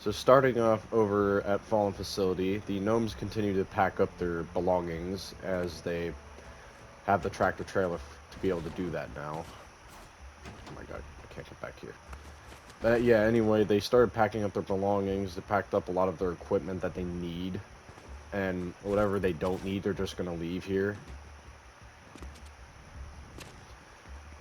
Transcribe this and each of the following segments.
So starting off over at Fallen Facility, the gnomes continue to pack up their belongings as they have the tractor trailer to be able to do that now. Oh my god, I can't get back here. But yeah, anyway, they started packing up their belongings. They packed up a lot of their equipment that they need. And whatever they don't need, they're just going to leave here.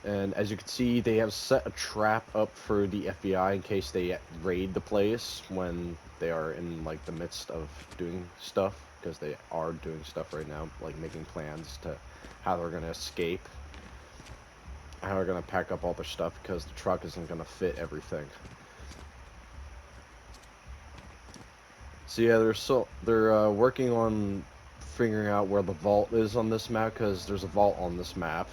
And as you can see, they have set a trap up for the FBI in case they raid the place when they are in like the midst of doing stuff, because they are doing stuff right now, like making plans to how they're going to escape, how they're going to pack up all their stuff, because the truck isn't going to fit everything. So yeah, they're working on figuring out where the vault is on this map, because there's a vault on this map.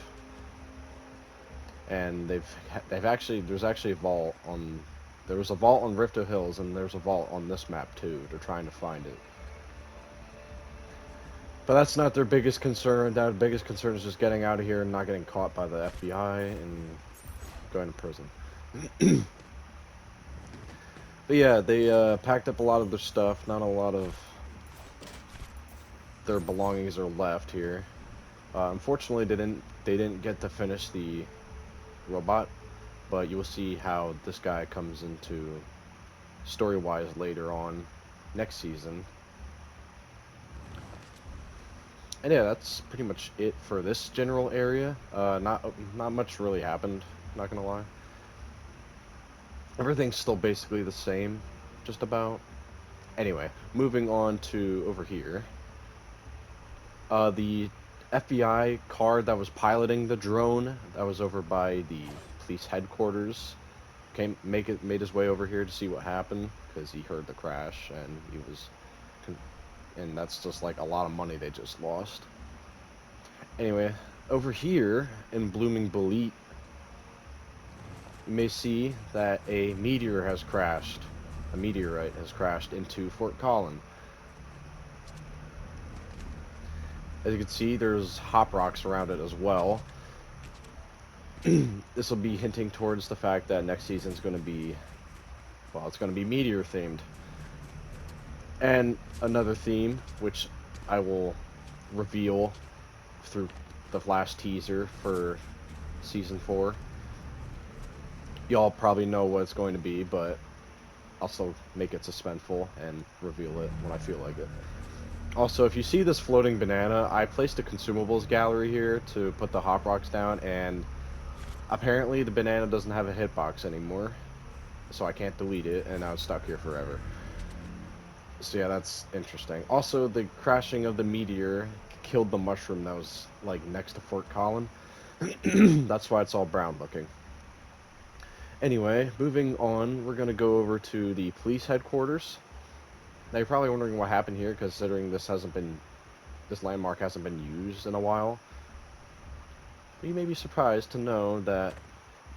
And they've actually there's actually a vault on there was a vault on Rifto Hills, and there's a vault on this map too. They're trying to find it, but that's not their biggest concern. Their biggest concern is just getting out of here and not getting caught by the FBI and going to prison. But yeah, they packed up a lot of their stuff. Not a lot of their belongings are left here. Unfortunately, they didn't get to finish the robot, but you will see how this guy comes into story-wise later on next season. And yeah, that's pretty much it for this general area. Not much really happened, not gonna lie. Everything's still basically the same, just about. Anyway, moving on to over here. The FBI car that was piloting the drone that was over by the police headquarters made his way over here to see what happened, because he heard the crash and he was and that's just like a lot of money they just lost. Anyway, over here in Blooming Bullet, you may see that a meteor has crashed. A meteorite has crashed into Fort Collin. As you can see, there's hop rocks around it as well. This will be hinting towards the fact that next season's going to be, well, it's going to be meteor themed. And another theme, which I will reveal through the last teaser for season 4. Y'all probably know what it's going to be, but I'll still make it suspenseful and reveal it when I feel like it. Also, if you see this floating banana, I placed a consumables gallery here to put the hop rocks down, and apparently the banana doesn't have a hitbox anymore, so I can't delete it, and now it's stuck here forever. So yeah, that's interesting. Also, the crashing of the meteor killed the mushroom that was like next to Fort Collin. That's why it's all brown looking. Anyway, moving on, we're gonna go over to the police headquarters. Now you're probably wondering what happened here, considering this landmark hasn't been used in a while. But you may be surprised to know that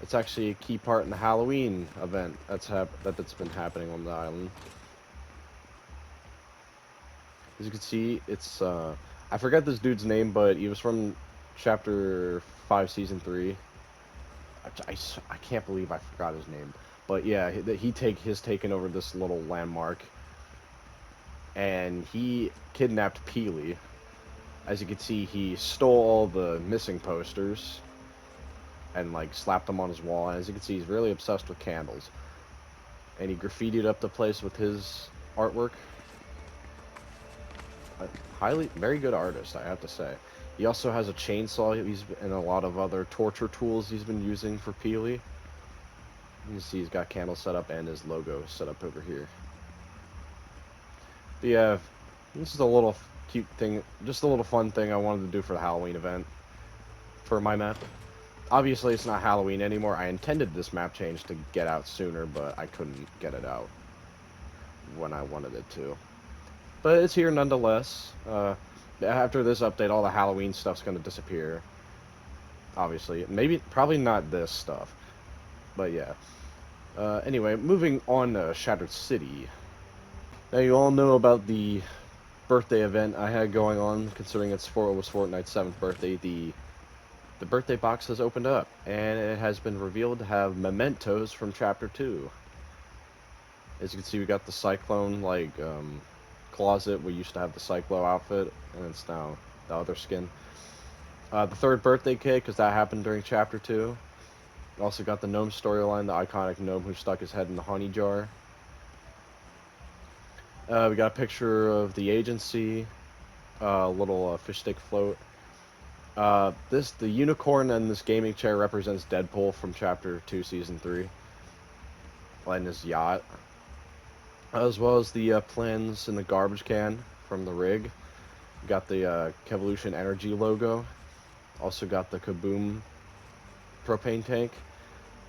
it's actually a key part in the Halloween event that's been happening on the island. As you can see, it's I forget this dude's name, but he was from Chapter 5, Season 3. I can't believe I forgot his name. But yeah, he's taken over this little landmark, and he kidnapped Peely. As you can see, he stole all the missing posters and like slapped them on his wall. And as you can see, he's really obsessed with candles. And he graffitied up the place with his artwork. Very good artist, I have to say. He also has a chainsaw and a lot of other torture tools he's been using for Peely. You can see he's got candles set up and his logo set up over here. But yeah, this is a little cute thing, just a little fun thing I wanted to do for the Halloween event for my map. Obviously, it's not Halloween anymore. I intended this map change to get out sooner, but I couldn't get it out when I wanted it to. But it's here nonetheless. After this update, all the Halloween stuff's going to disappear. Obviously. Probably not this stuff. But yeah. Anyway, moving on to Shattered City. Now, you all know about the birthday event I had going on, considering it was Fortnite's 7th birthday. The birthday box has opened up, and it has been revealed to have mementos from Chapter 2. As you can see, we got the Cyclone, like, closet. We used to have the Cyclo outfit, and it's now the other skin. The third birthday cake, because that happened during Chapter 2. Also got the gnome storyline, the iconic gnome who stuck his head in the honey jar. We got a picture of the agency, a little fish stick float. The unicorn and this gaming chair represents Deadpool from Chapter 2, Season 3. And his yacht. As well as the plans in the garbage can from the rig. We got the Kevolution Energy logo. Also got the Kaboom propane tank.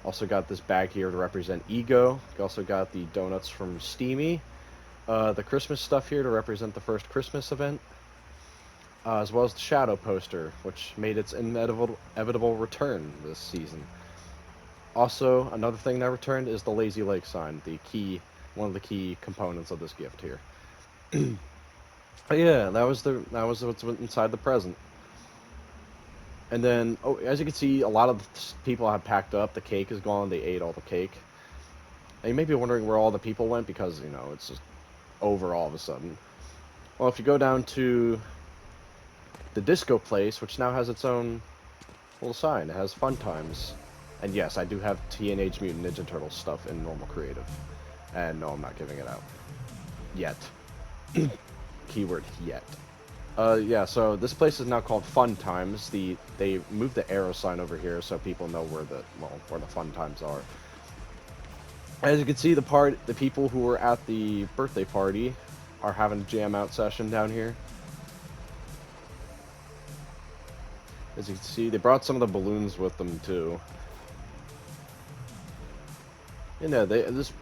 Also got this bag here to represent Ego. We also got the donuts from Steamy. The Christmas stuff here to represent the first Christmas event. As well as the Shadow poster, which made its inevitable return this season. Also, another thing that returned is the Lazy Lake sign, one of the key components of this gift here. But yeah, that was what's inside the present. And then, as you can see, a lot of people have packed up. The cake is gone. They ate all the cake. And you may be wondering where all the people went because, you know, it's just over all of a sudden. Well, if you go down to the disco place, which now has its own little sign, it has fun times. And yes, I do have Teenage Mutant Ninja Turtles stuff in normal creative. And no, I'm not giving it out. Yet. Keyword yet. Yeah, so this place is now called Fun Times. They moved the arrow sign over here so people know where the fun times are. As you can see, the people who were at the birthday party are having a jam out session down here. As you can see, they brought some of the balloons with them too. You know, this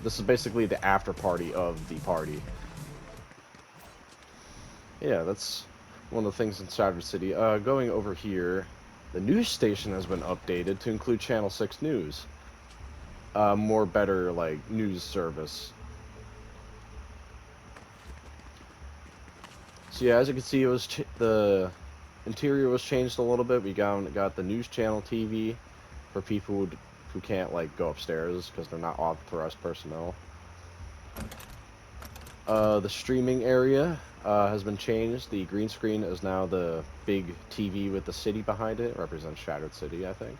is basically the after party of the party. Yeah, that's one of the things in Cyber City. Going over here, the news station has been updated to include Channel 6 News. More better, like, news service. So yeah, as you can see, the interior was changed a little bit. We got the news channel TV for people who can't, like, go upstairs because they're not authorized personnel. The streaming area has been changed. The green screen is now the big TV with the city behind it. It represents Shattered City, I think.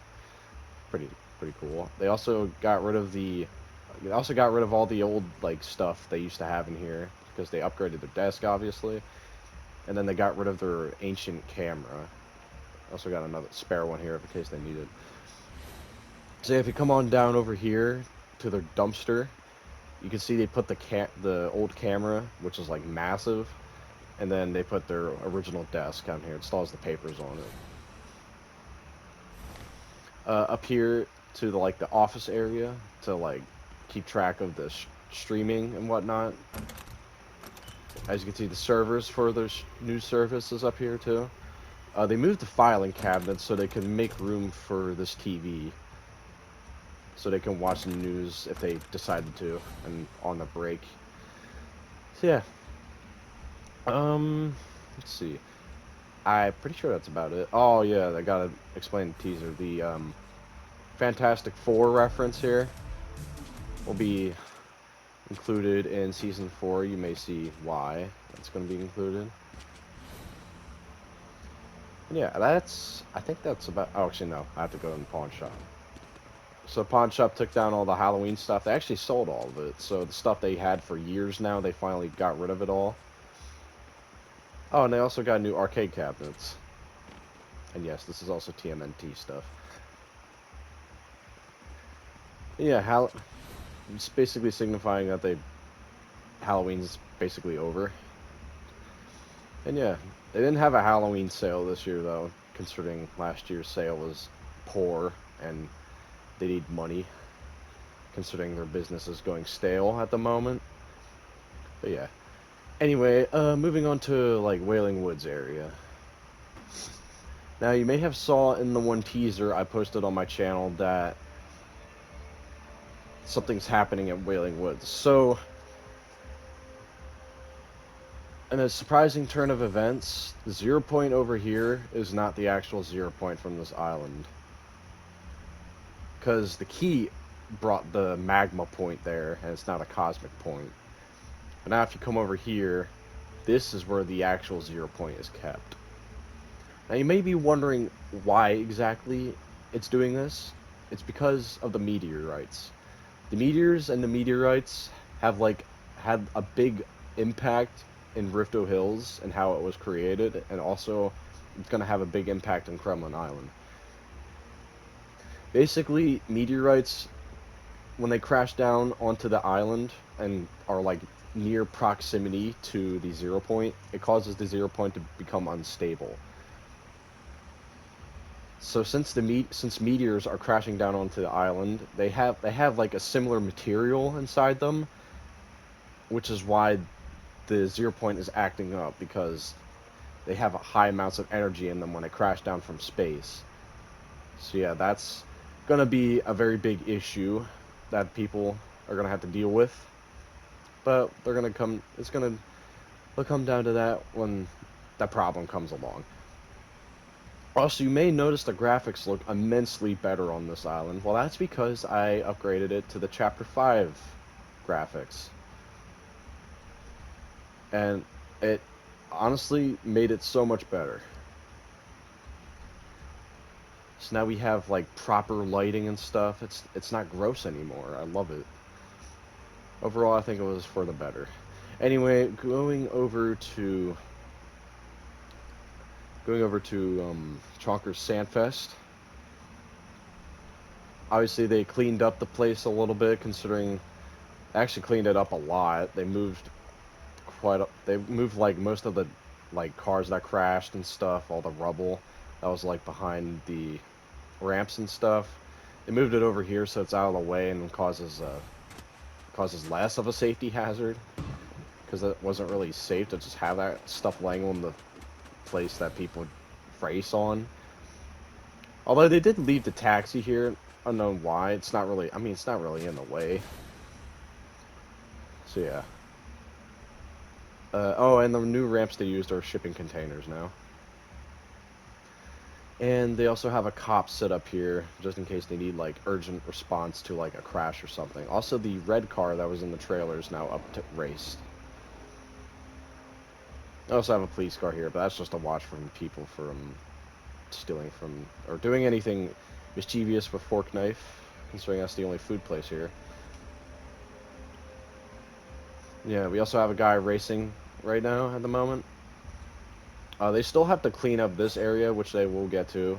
Pretty cool. They also got rid of all the old, like, stuff they used to have in here because they upgraded their desk, obviously. And then they got rid of their ancient camera. Also got another spare one here in case they need it. So if you come on down over here to their dumpster, you can see they put the old camera, which is like massive, and then they put their original desk down here. It still has the papers on it. Up here to the office area to like keep track of the streaming and whatnot. As you can see, the servers for their news service is up here too. They moved the filing cabinets so they can make room for this TV. So they can watch the news if they decided to, and on the break. So yeah. Let's see. I'm pretty sure that's about it. Oh yeah, I gotta explain the teaser. The Fantastic Four reference here will be included in Season 4. You may see why that's going to be included. Yeah, I think that's about... Oh, actually, no. I have to go in the pawn shop. So Pawn Shop took down all the Halloween stuff. They actually sold all of it. So the stuff they had for years now, they finally got rid of it all. Oh, and they also got new arcade cabinets. And yes, this is also TMNT stuff. Yeah, it's basically signifying that Halloween's basically over. And yeah, they didn't have a Halloween sale this year, though, considering last year's sale was poor and they need money, considering their business is going stale at the moment. But yeah. Anyway, moving on to, like, Wailing Woods area. Now, you may have saw in the one teaser I posted on my channel that something's happening at Wailing Woods. So, in a surprising turn of events, the 0 point over here is not the actual 0 point from this island. Because the key brought the magma point there, and it's not a cosmic point. But now if you come over here, this is where the actual 0 point is kept. Now you may be wondering why exactly it's doing this. It's because of the meteorites. The meteors and the meteorites have like had a big impact in Rifto Hills and how it was created, and also it's gonna have a big impact on Kremlin Island. Basically, meteorites, when they crash down onto the island and are like near proximity to the 0 point, it causes the 0 point to become unstable. So since meteors are crashing down onto the island, they have like a similar material inside them, which is why the 0 point is acting up, because they have high amounts of energy in them when they crash down from space. So yeah, that's gonna be a very big issue that people are gonna have to deal with. But they're gonna come. It'll come down to that when that problem comes along. Also, you may notice the graphics look immensely better on this island. Well, that's because I upgraded it to the Chapter 5 graphics. And it honestly made it so much better. So now we have like proper lighting and stuff. It's not gross anymore. I love it. Overall, I think it was for the better. Anyway, going over to Chonker's Sandfest. Obviously, they cleaned up the place a little bit, considering they actually cleaned it up a lot. They moved like most of the like cars that crashed and stuff, all the rubble that was like behind the ramps and stuff. They moved it over here so it's out of the way and causes less of a safety hazard, because it wasn't really safe to just have that stuff laying on the place that people race on. Although they did leave the taxi here, unknown why. It's not really. I mean, it's not really in the way. So yeah. Oh, and the new ramps they used are shipping containers now. And they also have a cop set up here, just in case they need, like, urgent response to, like, a crash or something. Also, the red car that was in the trailer is now up to race. I also have a police car here, but that's just a watch from people from stealing from, or doing anything mischievous with fork knife, considering that's the only food place here. Yeah, we also have a guy racing right now at the moment. They still have to clean up this area, which they will get to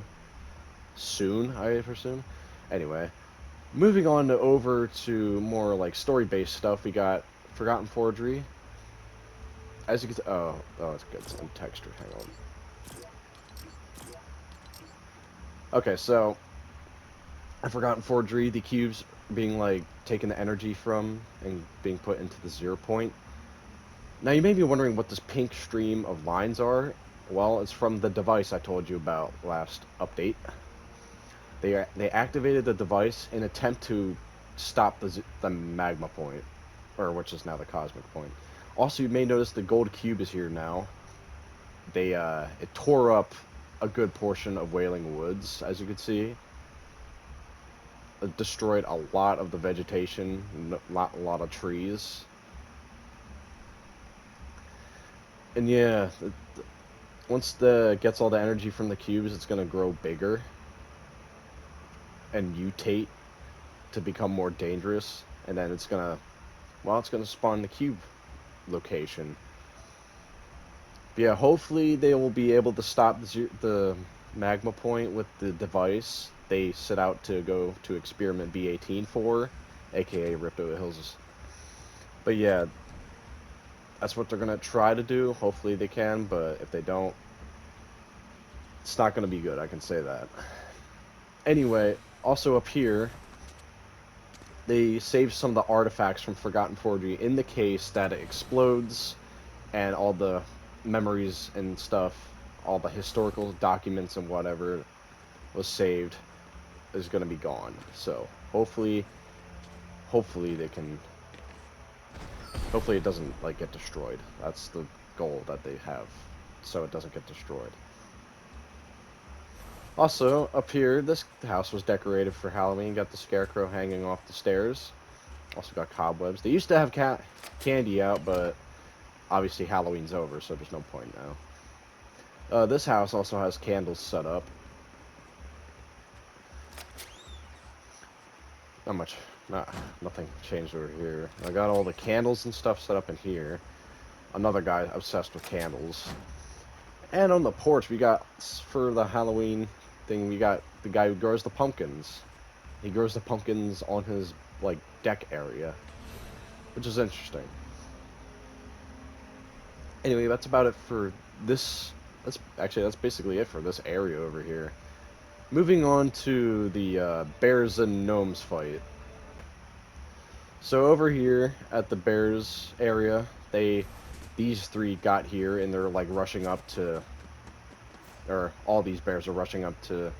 soon, I presume. Anyway, moving on over to more like story-based stuff, we got Forgotten Forgery. As you can oh, it's good. Some texture. Hang on. Okay, so Forgotten Forgery, the cubes being like taken the energy from and being put into the 0 point. Now you may be wondering what this pink stream of lines are. Well, it's from the device I told you about last update. They activated the device in attempt to stop the magma point, or which is now the cosmic point. Also, you may notice the gold cube is here now. It tore up a good portion of Wailing Woods, as you can see. It destroyed a lot of the vegetation, a lot of trees. And yeah, once gets all the energy from the cubes, it's gonna grow bigger and mutate to become more dangerous, and then it's gonna spawn the cube location. But yeah, hopefully they will be able to stop the magma point with the device they set out to go to experiment B18 for, aka Ripto Hills. But yeah, that's what they're gonna try to do. Hopefully they can, but if they don't, it's not gonna be good, I can say that. Anyway, also up here, they saved some of the artifacts from Forgotten Forgery in the case that it explodes and all the memories and stuff, all the historical documents and whatever was saved is going to be gone. So hopefully they can, hopefully it doesn't like get destroyed. That's the goal that they have, so it doesn't get destroyed. Also, up here, this house was decorated for Halloween. Got the scarecrow hanging off the stairs. Also got cobwebs. They used to have candy out, but obviously Halloween's over, so there's no point now. This house also has candles set up. Not much, nothing changed over here. I got all the candles and stuff set up in here. Another guy obsessed with candles. And on the porch, we got, for the Halloween thing, we got the guy who grows the pumpkins. He grows the pumpkins on his, like, deck area, which is interesting. Anyway, that's about it for this. That's basically it for this area over here. Moving on to the bears and gnomes fight. So over here at the bears area, these three got here and they're like rushing up to, or all these bears are rushing up to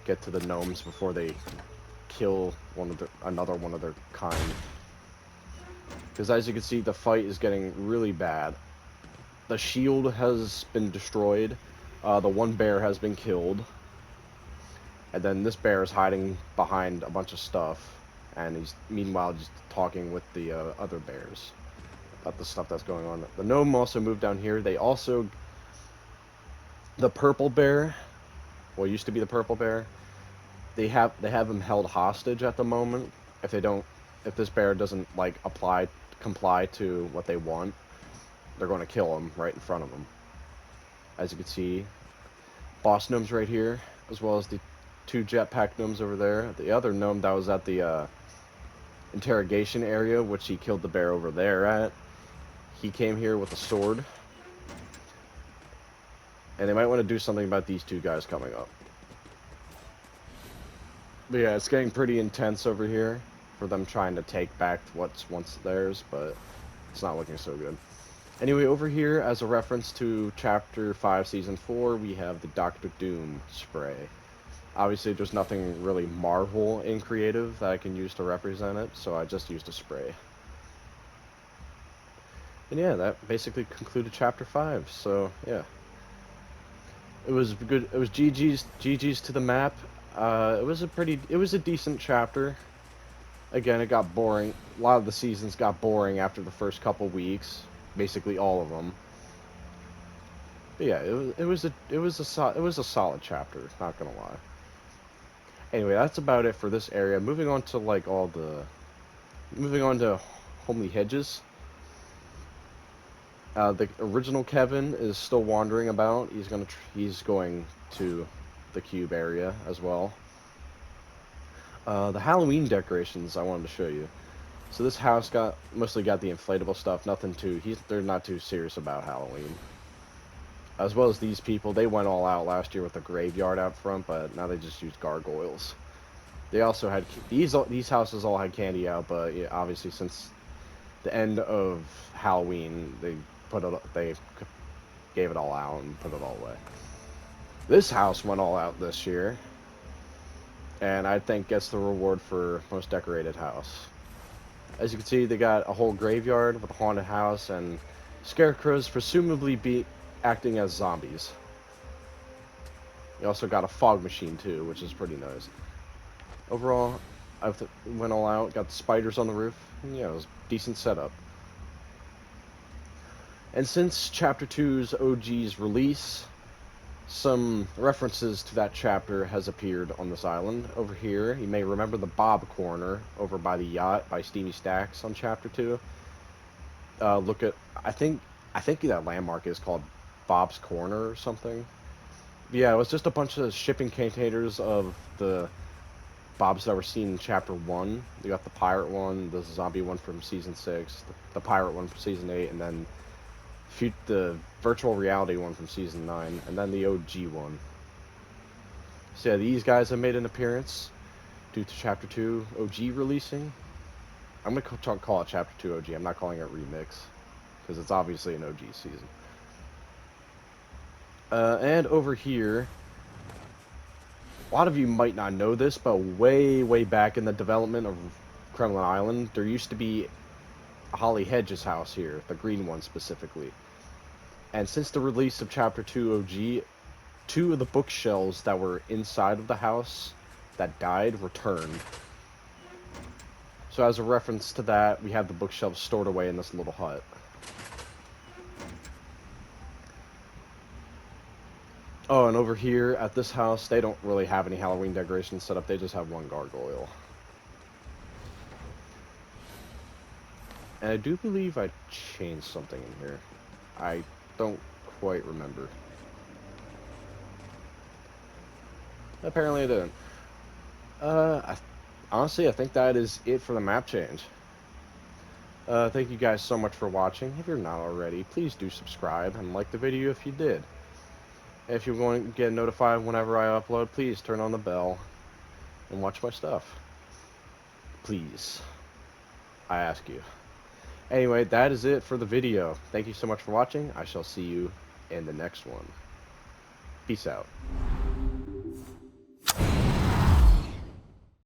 get to the gnomes before they kill another one of their kind. Because as you can see, the fight is getting really bad. The shield has been destroyed. The one bear has been killed. And then this bear is hiding behind a bunch of stuff. And he's meanwhile just talking with the other bears about the stuff that's going on. The gnome also moved down here. The purple bear, what used to be the purple bear, they have him held hostage at the moment. If this bear doesn't like comply to what they want, they're going to kill him right in front of them. As you can see, boss gnomes right here, as well as the two jetpack gnomes over there. The other gnome that was at the interrogation area, which he killed the bear over there at, he came here with a sword. And they might want to do something about these two guys coming up. But yeah, it's getting pretty intense over here for them trying to take back what's once theirs, but it's not looking so good. Anyway, over here, as a reference to Chapter 5, Season 4, we have the Doctor Doom spray. Obviously, there's nothing really Marvel in creative that I can use to represent it, so I just used a spray. And yeah, that basically concluded Chapter 5, so yeah. It was good. It was GG's to the map. It was a decent chapter. Again, it got boring. A lot of the seasons got boring after the first couple weeks. Basically all of them. But yeah, it was a solid chapter, not gonna lie. Anyway, that's about it for this area. Moving on to Homely Hedges. The original Kevin is still wandering about. He's going to the cube area as well. The Halloween decorations I wanted to show you. So this house mostly got the inflatable stuff. They're not too serious about Halloween. As well as these people, they went all out last year with a graveyard out front, but now they just use gargoyles. They also had these houses all had candy out, but yeah, obviously since the end of Halloween, they gave it all out and put it all away. This house went all out this year, and I think gets the reward for most decorated house. As you can see, they got a whole graveyard with a haunted house and scarecrows presumably acting as zombies. You also got a fog machine too, which is pretty nice. Overall, went all out, got the spiders on the roof. And, yeah, it was a decent setup. And since Chapter 2's OG's release, some references to that chapter has appeared on this island. Over here, you may remember the Bob Corner over by the yacht by Steamy Stacks on Chapter 2. I think that landmark is called Bob's Corner or something. But yeah, it was just a bunch of shipping containers of the Bobs that were seen in Chapter 1. You got the pirate one, the zombie one from Season 6, the pirate one from Season 8, and then the virtual reality one from Season 9, and then the OG one. So yeah, these guys have made an appearance due to Chapter 2 OG releasing. I'm going to call it Chapter 2 OG. I'm not calling it Remix, because it's obviously an OG season. And over here, a lot of you might not know this, but way back in the development of Kremlin Island, there used to be a Holly Hedges house here, the green one specifically. And since the release of Chapter 2 OG, 2 of the bookshelves that were inside of the house that died returned. So as a reference to that, we have the bookshelves stored away in this little hut. Oh, and over here at this house, they don't really have any Halloween decorations set up. They just have one gargoyle. And I do believe I changed something in here. I don't quite remember. Apparently I didn't. Honestly, I think that is it for the map change. Thank you guys so much for watching. If you're not already, please do subscribe and like the video if you did. If you're going to get notified whenever I upload, please turn on the bell and watch my stuff. Please. I ask you. Anyway, that is it for the video. Thank you so much for watching. I shall see you in the next one. Peace out.